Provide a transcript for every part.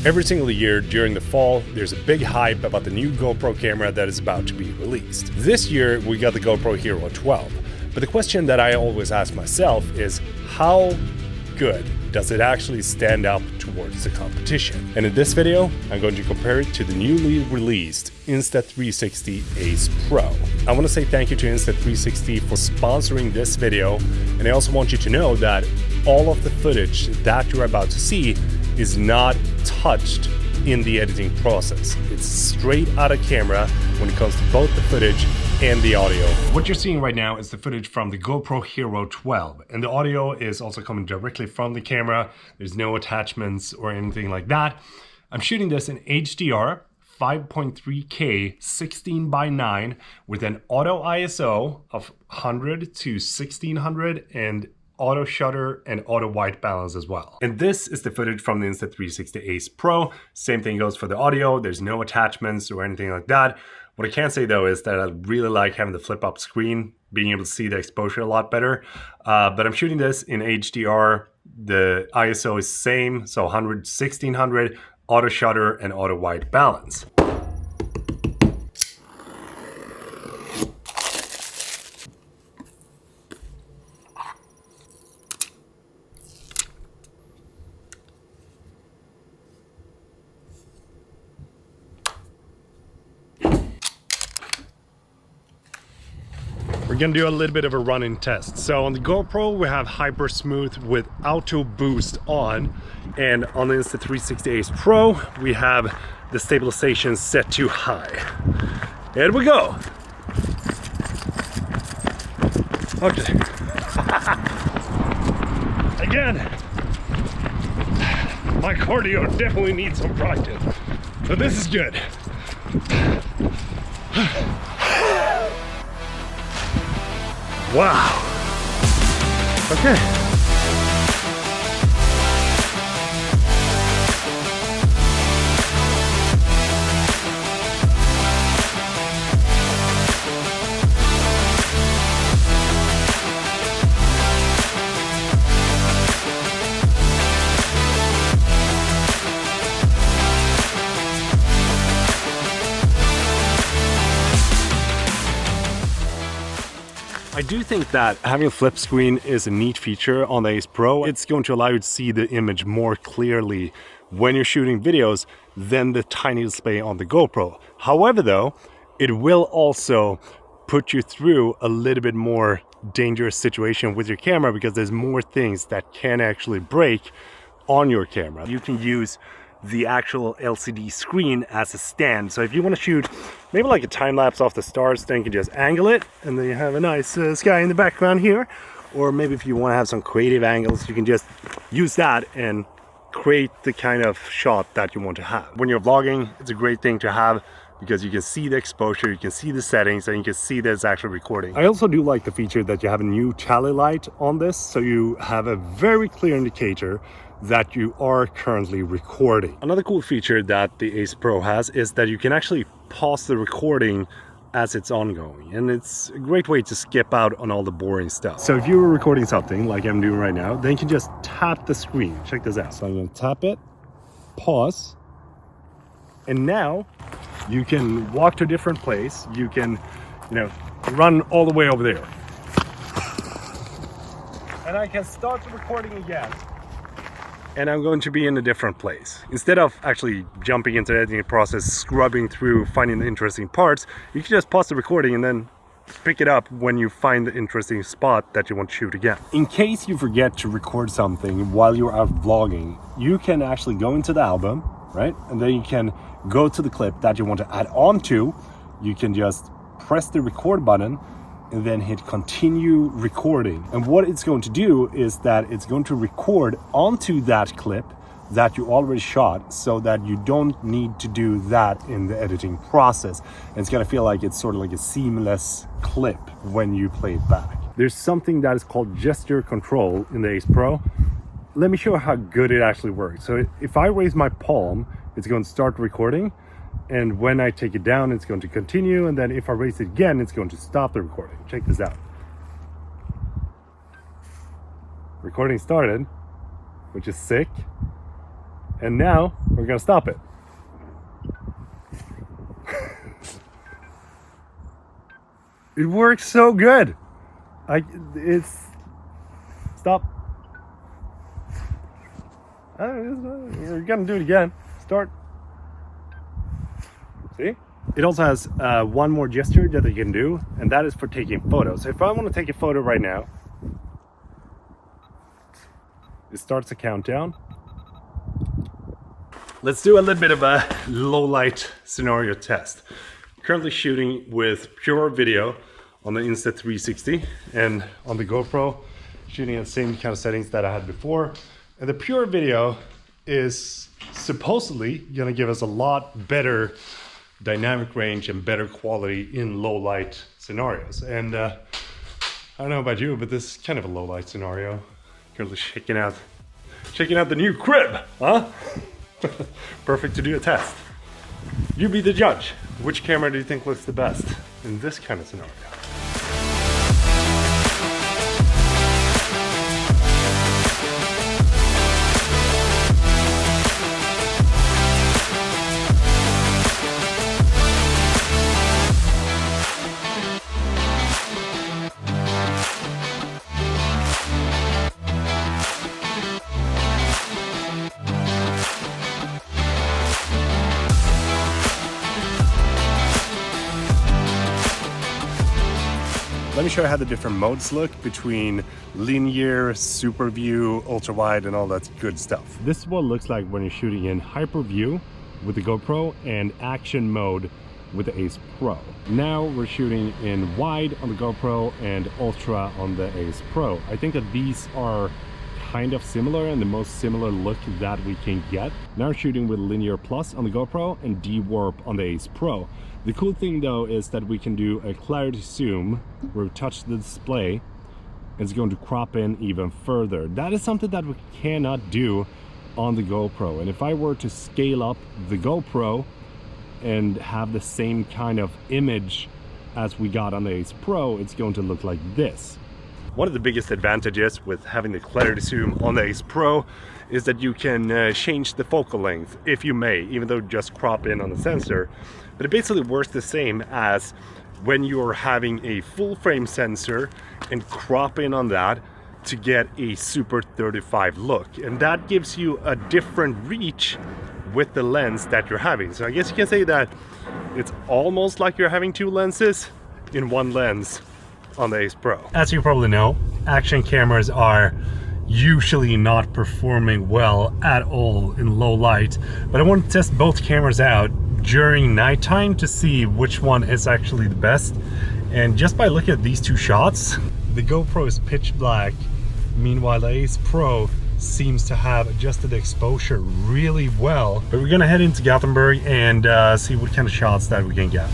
Every single year during the fall, there's a big hype about the new GoPro camera that is about to be released. This year, we got the GoPro Hero 12. But the question that I always ask myself is, how good does it actually stand up towards the competition? And in this video, I'm going to compare it to the newly released Insta360 Ace Pro. I want to say thank you to Insta360 for sponsoring this video, and I also want you to know that all of the footage that you're about to see is not touched in the editing process. It's straight out of camera when it comes to both the footage and the audio. What you're seeing right now is the footage from the GoPro Hero 12, and the audio is also coming directly from the camera. There's no attachments or anything like that. I'm shooting this in HDR 5.3K 16:9 with an auto ISO of 100 to 1600 and auto shutter and auto white balance as well. And this is the footage from the Insta360 Ace Pro. Same thing goes for the audio. There's no attachments or anything like that. What I can say though is that I really like having the flip up screen, being able to see the exposure a lot better. But I'm shooting this in HDR. The ISO is same, so 100, 1600, auto shutter and auto white balance. We're gonna do a little bit of a running test. So on the GoPro, we have Hyper Smooth with Auto Boost on, and on the Insta360 Ace Pro, we have the stabilization set to high. Here we go. Okay. Again, my cardio definitely needs some practice, but this is good. Wow. Okay. I do think that having a flip screen is a neat feature on the Ace Pro. It's going to allow you to see the image more clearly when you're shooting videos than the tiny display on the GoPro. However though, it will also put you through a little bit more dangerous situation with your camera because there's more things that can actually break on your camera. You can use the actual LCD screen as a stand. So if you want to shoot maybe like a time lapse off the stars, then you can just angle it and then you have a nice sky in the background here. Or maybe if you want to have some creative angles, you can just use that and create the kind of shot that you want to have. When you're vlogging, it's a great thing to have because you can see the exposure, you can see the settings, and you can see that it's actually recording. I also do like the feature that you have a new tally light on this, so you have a very clear indicator that you are currently recording. Another cool feature that the Ace Pro has is that you can actually pause the recording as it's ongoing, and it's a great way to skip out on all the boring stuff. So if you were recording something like I'm doing right now, then you can just tap the screen. Check this out. So I'm going to tap it, pause, and now you can walk to a different place. You can, run all the way over there. And I can start the recording again. And I'm going to be in a different place. Instead of actually jumping into the editing process, scrubbing through, finding the interesting parts, you can just pause the recording and then pick it up when you find the interesting spot that you want to shoot again. In case you forget to record something while you're out vlogging, you can actually go into the album, right? And then you can go to the clip that you want to add on to. You can just press the record button and then hit continue recording. And what it's going to do is that it's going to record onto that clip that you already shot so that you don't need to do that in the editing process. And it's gonna feel like it's sort of like a seamless clip when you play it back. There's something that is called gesture control in the Ace Pro. Let me show you how good it actually works. So if I raise my palm, it's going to start recording. And when I take it down, it's going to continue. And then if I raise it again, it's going to stop the recording. Check this out. Recording started, which is sick. And now we're gonna stop it. It works so good. Stop. We're gonna do it again. Start. See? It also has one more gesture that you can do, and that is for taking photos. So if I want to take a photo right now, it starts a countdown. Let's do a little bit of a low light scenario test. Currently shooting with pure video on the Insta360, and on the GoPro shooting at the same kind of settings that I had before. And the pure video is supposedly gonna give us a lot better dynamic range and better quality in low light scenarios. And I don't know about you, but this is kind of a low light scenario. Currently checking out the new crib, huh? Perfect to do a test. You be the judge. Which camera do you think looks the best in this kind of scenario? Let me show you how the different modes look between linear, super view, ultra wide, and all that good stuff. This is what it looks like when you're shooting in hyper view with the GoPro and action mode with the Ace Pro. Now we're shooting in wide on the GoPro and ultra on the Ace Pro. I think that these are kind of similar and the most similar look that we can get. Now we're shooting with linear plus on the GoPro and D-warp on the Ace Pro. The cool thing though is that we can do a clarity zoom where we touch the display and it's going to crop in even further. That is something that we cannot do on the GoPro. And if I were to scale up the GoPro and have the same kind of image as we got on the Ace Pro, it's going to look like this. One of the biggest advantages with having the clarity zoom on the Ace Pro is that you can change the focal length, if you may, even though just crop in on the sensor. But it basically works the same as when you're having a full frame sensor and crop in on that to get a Super 35 look. And that gives you a different reach with the lens that you're having. So I guess you can say that it's almost like you're having two lenses in one lens on the Ace Pro. As you probably know, action cameras are usually not performing well at all in low light, but I want to test both cameras out during nighttime to see which one is actually the best. And just by looking at these two shots, the GoPro is pitch black, meanwhile the Ace Pro seems to have adjusted the exposure really well. But we're gonna head into Gothenburg and see what kind of shots that we can get.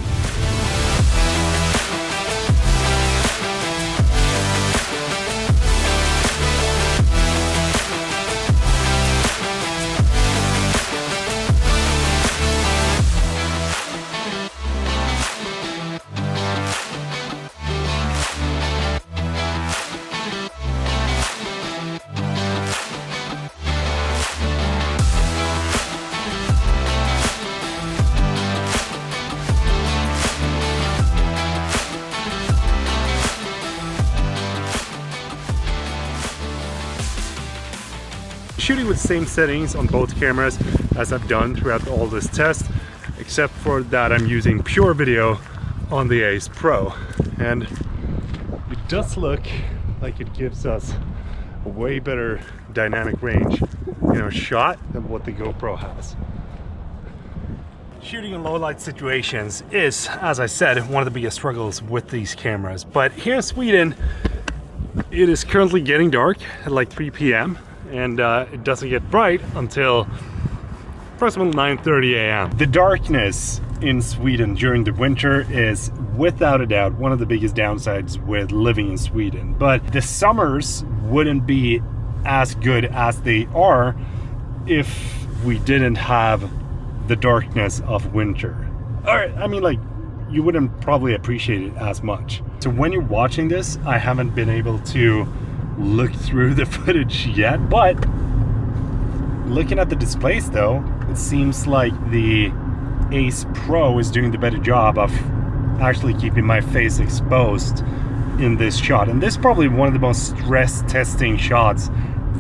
Shooting with the same settings on both cameras as I've done throughout all this test, except for that I'm using pure video on the Ace Pro, and it does look like it gives us a way better dynamic range, shot than what the GoPro has. Shooting in low light situations is, as I said, one of the biggest struggles with these cameras. But here in Sweden, it is currently getting dark at like 3 p.m. and it doesn't get bright until approximately 9:30 a.m. The darkness in Sweden during the winter is without a doubt one of the biggest downsides with living in Sweden. But the summers wouldn't be as good as they are if we didn't have the darkness of winter. Or, I mean, like, you wouldn't probably appreciate it as much. So when you're watching this, I haven't been able to look through the footage yet, but Looking at the displays though, it seems like the Ace Pro is doing the better job of actually keeping my face exposed in this shot. And this is probably one of the most stress testing shots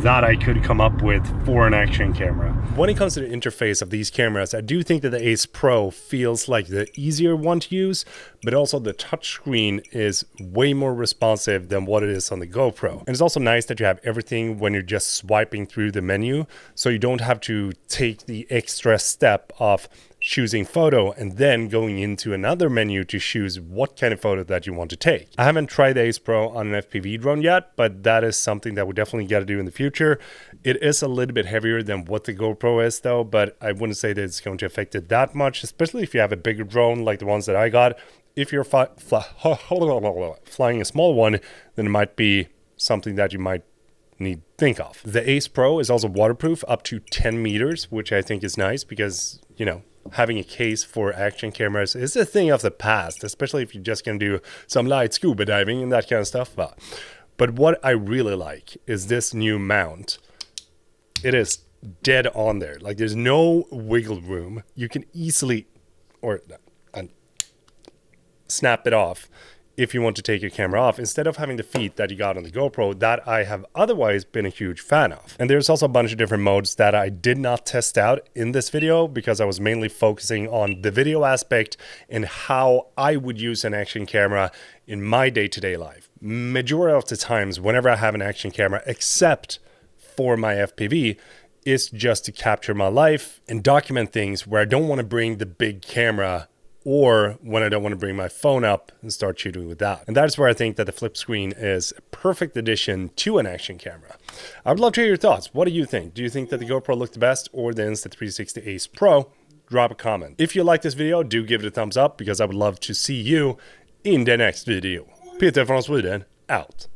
that I could come up with for an action camera. When it comes to the interface of these cameras, I do think that the Ace Pro feels like the easier one to use, but also the touchscreen is way more responsive than what it is on the GoPro. And it's also nice that you have everything when you're just swiping through the menu, so you don't have to take the extra step of choosing photo and then going into another menu to choose what kind of photo that you want to take. I haven't tried the Ace Pro on an FPV drone yet, but that is something that we definitely got to do in the future. It is a little bit heavier than what the GoPro is though, but I wouldn't say that it's going to affect it that much, especially if you have a bigger drone like the ones that I got. If you're flying a small one, then it might be something that you might need to think of. The Ace Pro is also waterproof up to 10 meters, which I think is nice because, you know, having a case for action cameras is a thing of the past, especially if you're just going to do some light scuba diving and that kind of stuff. But what I really like is this new mount. It is dead on there. Like there's no wiggle room. You can easily snap it off if you want to take your camera off, instead of having the feet that you got on the GoPro that I have otherwise been a huge fan of. And there's also a bunch of different modes that I did not test out in this video because I was mainly focusing on the video aspect and how I would use an action camera in my day-to-day life. Majority of the times whenever I have an action camera, except for my FPV, is just to capture my life and document things where I don't want to bring the big camera, or when I don't want to bring my phone up and start shooting with that. And that's where I think that the flip screen is a perfect addition to an action camera. I would love to hear your thoughts. What do you think? Do you think that the GoPro looked the best or the Insta360 Ace Pro? Drop a comment. If you like this video, do give it a thumbs up because I would love to see you in the next video. Peter from Sweden, out.